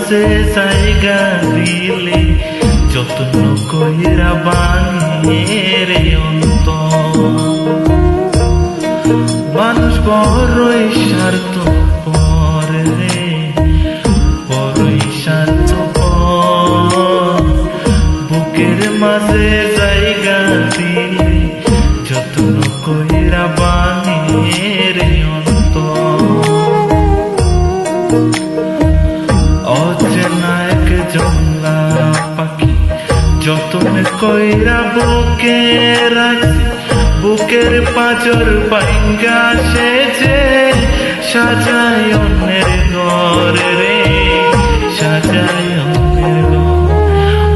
মাঝে জায়গা দিলে যত্ন কইরা বানিয়ে রে অন্তর। মানুষ বড়ই স্বার্থপর রে, বড়ই স্বার্থপর। বুকের মাঝে জায়গা দিলে যত্ন কইরা বানিয়ে রে অন্তর। অচেনা এক জংলা পাখি যতন কইরা বুকে রাখি, বুকের পাঁজর ভাঙ্গা সেজে সাজায় অন্যের ঘর রে, সাজায় অন্যের ঘর।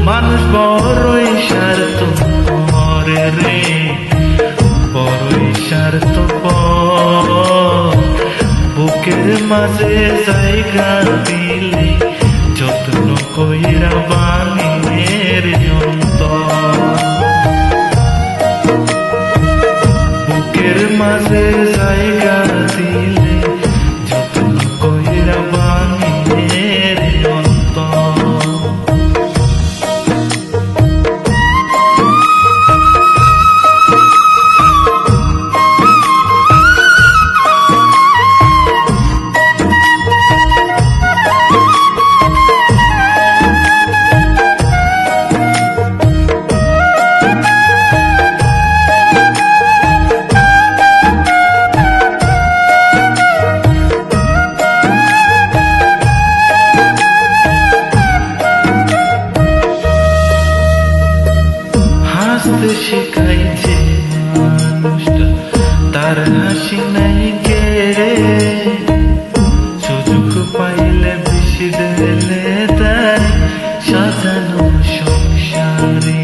মানুষ বড়ই স্বার্থপর রে, বড়ই স্বার্থপর। বুকের মাঝে জায়গা দিলে যত্ন কইরা বানিয়ে রে অন্তর। বুকের মাঝে জায়গা দিলে যত্ন কইরা বানিয়ে রে অন্তর। হাসতে শেখাইছে মানুষটা, তার হাসি নাই কে রে। সুযোগ পাইলে বেশি দিলে তাই সাজানো সংসারে।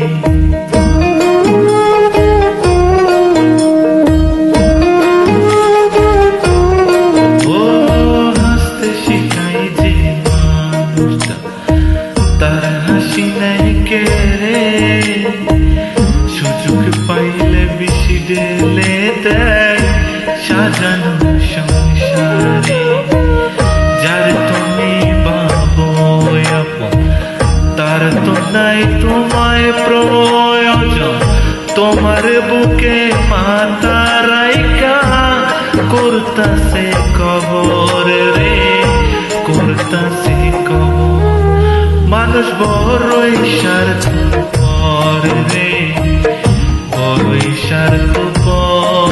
ও হাসতে শেখাইছে মানুষটা, তার হাসি নাই কে রে। সুযোগ পাইলে বেশি দিলে দেয় সাজানো সংসারে। যার তুমি ভাবো আপন, তার তো নাই তোমায় প্রয়োজন। তোমার বুকে মাথা রাইকা করতাছে কবর রে, করতাছে কবর। মানুষ বড়ই স্বার্থপর রে, বড়ই স্বার্থপর।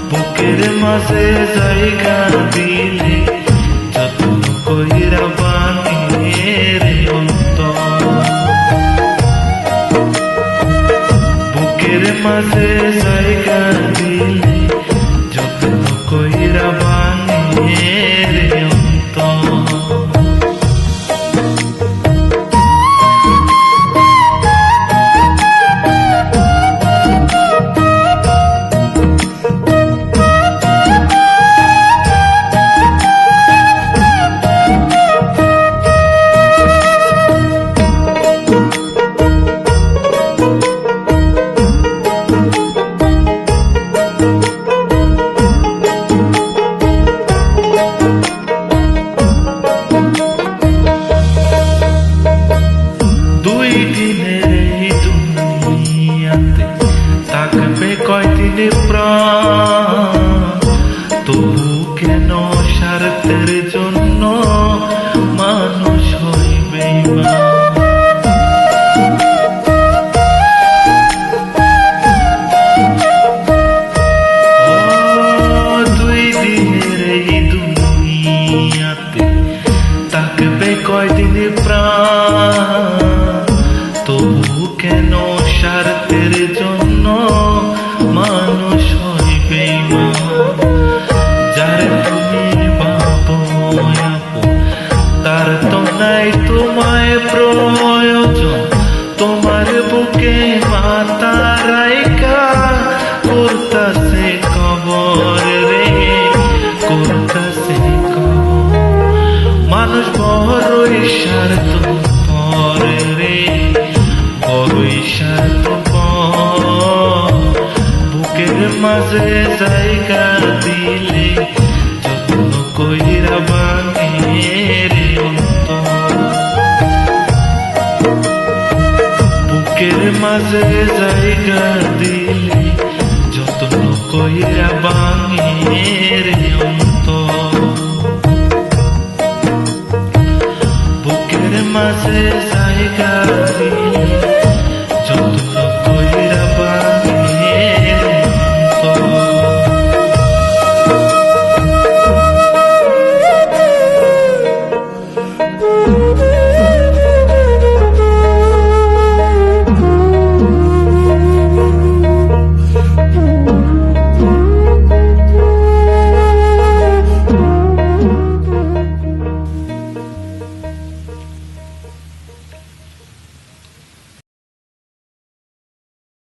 বুকের মাঝে জায়গা দিলে যত্ন কইরা বানিয়ে রে অন্তর। বুকের মাঝে জায়গা দিলে যত্ন কইরা বানিয়ে রে অন্তর। দুই দিনের এই দুনিয়াতে থাকবে কয়দিন প্রাণ, তবু কেন স্বার্থের জন্য মানুষ হয় বেঈমান। দুই দিনের এই দুনিয়াতে থাকবে কয়দিন প্রাণ, তবু কেন স্বার্থের জন্য মানুষ হয় বেঈমান। যার তুমি ভাবো আপন, তার তো নাই তোমায় প্রয়োজন। তোমার বুকে মাথা রাইকা করতাছে কবর রে, করতাছে কবর। মানুষ বড়ই স্বার্থপর রে, বড়ই স্বার্থপর। বুকের মাঝে জায়গা দিলে যত্ন কইরা বানিয়ে রে অন্তর। মাঝে জায়গা দিলে যত্ন কইরা ভাঙে রে অন্তর বুকের মাঝে জায়গা দিলে